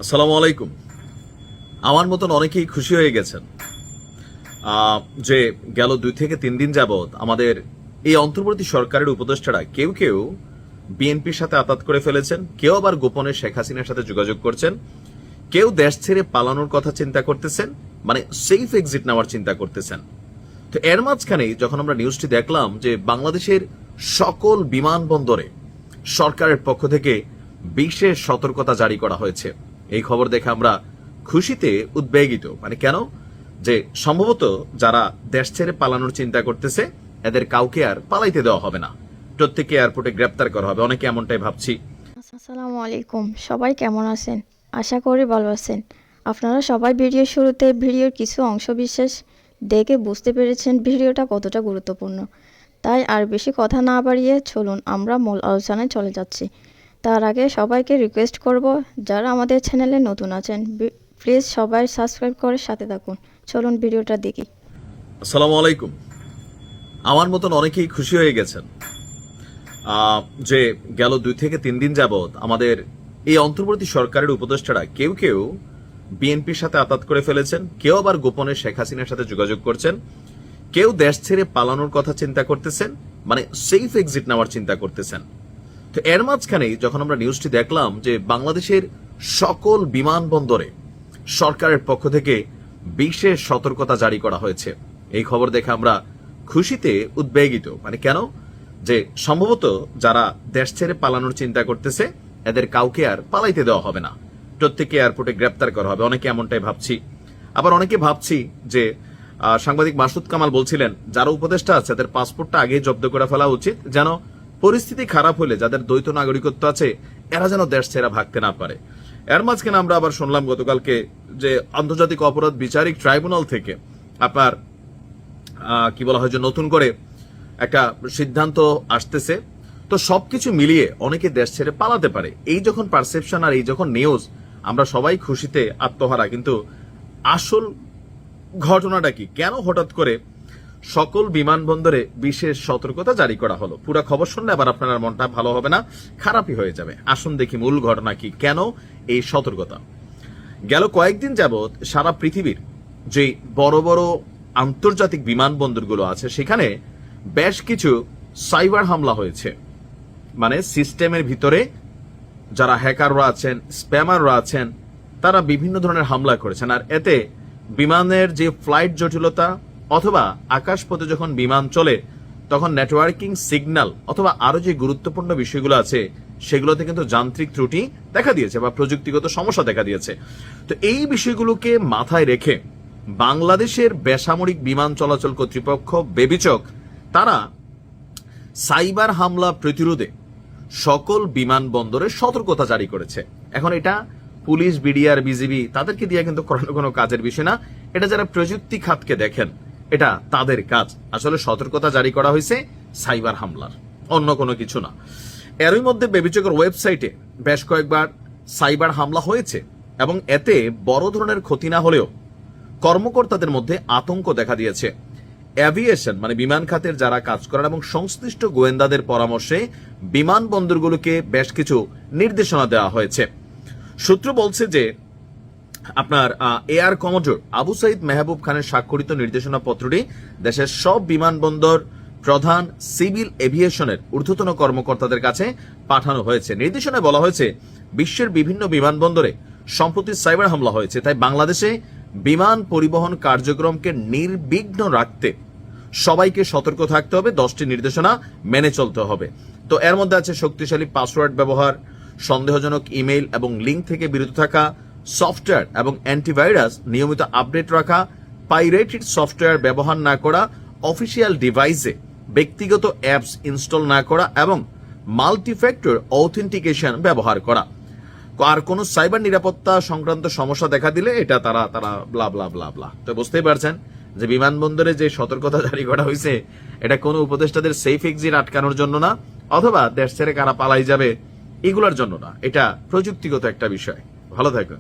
আসসালামু আলাইকুম। আমার মতন অনেকেই খুশি হয়ে গেছেন যে গেল 2 থেকে 3 দিন যাবত আমাদের এই অন্তর্বর্তী সরকারের উপদেষ্টারা কেউ কেউ বিএনপির সাথে আতাত করে ফেলেছেন, কেউ আবার গোপনে শেখ হাসিনার সাথে যোগাযোগ করছেন, কেউ দেশ ছেড়ে পালানোর কথা চিন্তা করতেছেন, মানে সেফ এক্সিট নেওয়ার চিন্তা করতেছেন। তো এর মাঝখানেই যখন আমরা নিউজটি দেখলাম যে বাংলাদেশের সকল বিমানবন্দরে সরকারের পক্ষ থেকে বিশেষ সতর্কতা জারি করা হয়েছে, এই খবর দেখে আমরা খুশিতে উদ্বেগিত। মানে কেন? যে সম্ভবত যারা দেশ ছেড়ে পালানোর চিন্তা করতেছে এদের কাউকে আর পালাইতে দেওয়া হবে না, প্রত্যেককে এয়ারপোর্টে গ্রেপ্তার করা হবে, অনেকে এমনটাই ভাবছি। আসসালামু আলাইকুম, সবাই কেমন আছেন? আশা করি ভালো আছেন। আপনারা সবাই ভিডিওর শুরুতে ভিডিওর কিছু অংশ বিশেষ দেখে বুঝতে পেরেছেন ভিডিওটা কতটা গুরুত্বপূর্ণ। তাই আর বেশি কথা না বাড়িয়ে চলুন আমরা মূল আলোচনায় চলে যাচ্ছি। তার আগে সবাইকে রিকোয়েস্ট করব, যারা আমাদের চ্যানেলে নতুন আছেন প্লিজ সবাই সাবস্ক্রাইব করে সাথে থাকুন। চলুন ভিডিওটা দেখি। আসসালামু আলাইকুম। আমার মতন অনেকেই খুশি হয়ে গেছেন যে গেল 2 থেকে 3 দিন যাবত আমাদের এই অন্তর্বর্তী সরকারের উপদেষ্টারা কেউ কেউ বিএনপির সাথে আতাত করে ফেলেছেন, কেউ আবার গোপনে শেখ হাসিনার সাথে যোগাযোগ করছেন, কেউ দেশ ছেড়ে পালানোর কথা চিন্তা করতেছেন, মানে সেফ এক্সিট নেওয়ার চিন্তা করতেছেন। তো এর মাঝখানেই যখন আমরা নিউজটি দেখলাম যে বাংলাদেশের সকল বিমানবন্দরে সরকারের পক্ষ থেকে বিশেষ সতর্কতা জারি করা হয়েছে, এই খবর দেখে আমরা খুশিতে উদ্বেগিত। মানে কেন? যে সম্ভবত যারা দেশ ছেড়ে পালানোর চিন্তা করতেছে এদের কাউকে আর পালাইতে দেওয়া হবে না, প্রত্যেককে এয়ারপোর্টে গ্রেপ্তার করা হবে, অনেকে এমনটাই ভাবছি। আবার অনেকে ভাবছি যে সাংবাদিক মাসুদ কামাল বলছিলেন যারা উপদেষ্টা আছে তাদের পাসপোর্টটা আগে জব্দ করে ফেলা উচিত, যেন পরিস্থিতি খারাপ হলে যাদের দ্বৈত নাগরিকত্ব আছে এরা যেন দেশ ছেড়ে ভাগতে না পারে। এর মাঝখানে আমরা আবার শুনলাম গতকালকে যে আন্তর্জাতিক অপরাধ বিচারিক ট্রাইব্যুনাল থেকে আপনার কি বলা হয় যে নতুন করে একটা সিদ্ধান্ত আসতেছে। তো সবকিছু মিলিয়ে অনেকে দেশ ছেড়ে পালাতে পারে, এই যখন পারসেপশন আর এই যখন নিউজ, আমরা সবাই খুশিতে আত্মহারা। কিন্তু আসল ঘটনাটা কি? কেন হঠাৎ করে সকল বিমানবন্দরে বিশেষ সতর্কতা জারি করা হলো? পুরো খবর শুনলে আবার আপনার মনটা ভালো হবে না, খারাপই হয়ে যাবে। আসুন দেখি মূল ঘটনা কি, কেন এই সতর্কতা। গেল কয়েকদিন যাবত সারা পৃথিবীর যে বড় বড় আন্তর্জাতিক বিমানবন্দরগুলো আছে সেখানে বেশ কিছু সাইবার হামলা হয়েছে। মানে সিস্টেমের ভিতরে যারা হ্যাকাররা আছেন, স্প্যামাররা আছেন, তারা বিভিন্ন ধরনের হামলা করেছেন। আর এতে বিমানের যে ফ্লাইট জটিলতা অথবা আকাশপথে যখন বিমান চলে তখন নেটওয়ার্কিং সিগন্যাল অথবা আরো যে গুরুত্বপূর্ণ বিষয়গুলো আছে সেগুলোতে কিন্তু যান্ত্রিক ত্রুটি দেখা দিয়েছে বা প্রযুক্তিগত সমস্যা দেখা দিয়েছে। তো এই বিষয়গুলোকে মাথায় রেখে বাংলাদেশের বেসামরিক বিমান চলাচল কর্তৃপক্ষ বেবিচক তারা সাইবার হামলা প্রতিরোধে সকল বিমানবন্দরে সতর্কতা জারি করেছে। এখন এটা পুলিশ, বিডিআর, বিজিবি তাদেরকে দিয়ে কিন্তু কোনো কাজের বিষয় না, এটা যারা প্রযুক্তি খাতকে দেখেন এটা তাদের কাজ। আসলে সতর্কতা জারি করা হয়েছে সাইবার হামলার, অন্য কোনো কিছু না। এরই মধ্যে বেবিচকের ওয়েবসাইটে বেশ কয়েকবার সাইবার হামলা হয়েছে এবং এতে বড় ধরনের ক্ষতি না হলেও কর্মকর্তাদের মধ্যে আতঙ্ক দেখা দিয়েছে। এভিয়েশন মানে বিমান খাতের যারা কাজ করেন এবং সংশ্লিষ্ট গোয়েন্দাদের পরামর্শে বিমানবন্দরগুলোকে বেশ কিছু নির্দেশনা দেওয়া হয়েছে। সূত্র বলছে যে আপনার এয়ার কমোডোর আবু সাইদ মেহবুব খানের স্বাক্ষরিত নির্দেশনা পত্রটি দেশের সব বিমানবন্দর প্রধান সিভিল এভিয়েশনের ঊর্ধ্বতন কর্মকর্তাদের কাছে পাঠানো হয়েছে। নির্দেশনায় বলা হয়েছে বিশ্বের বিভিন্ন বিমানবন্দরে সম্প্রতি সাইবার হামলা হয়েছে, তাই বাংলাদেশে বিমান পরিবহন কার্যক্রমকে নির্বিঘ্ন রাখতে সবাইকে সতর্ক থাকতে হবে, 10টি নির্দেশনা মেনে চলতে হবে। তো এর মধ্যে আছে শক্তিশালী পাসওয়ার্ড ব্যবহার, সন্দেহজনক ইমেইল এবং লিঙ্ক থেকে বিরত থাকা, সফটওয়্যার এবং অ্যান্টিভাইরাস নিয়মিত আপডেট রাখা, পাইরেটেড সফটওয়্যার ব্যবহার না করা, অফিসিয়াল ডিভাইসে ব্যক্তিগত অ্যাপস ইনস্টল না করা এবং মাল্টিফ্যাক্টর অথেন্টিকেশন ব্যবহার করা। আর কোন সাইবার নিরাপত্তা সংক্রান্ত সমস্যা দেখা দিলে এটা তারা ব্লা ব্লা ব্লা ব্লা। তো বুঝতেই পারছেন যে বিমানবন্দরে যে সতর্কতা জারি করা হয়েছে এটা কোনো উপদেষ্টাদের সেফ এক্সিট আটকানোর জন্য না, অথবা দেশ ছেড়ে কারা পালাই যাবে এগুলোর জন্য না, এটা প্রযুক্তিগত একটা বিষয়। ভালো থাকুন।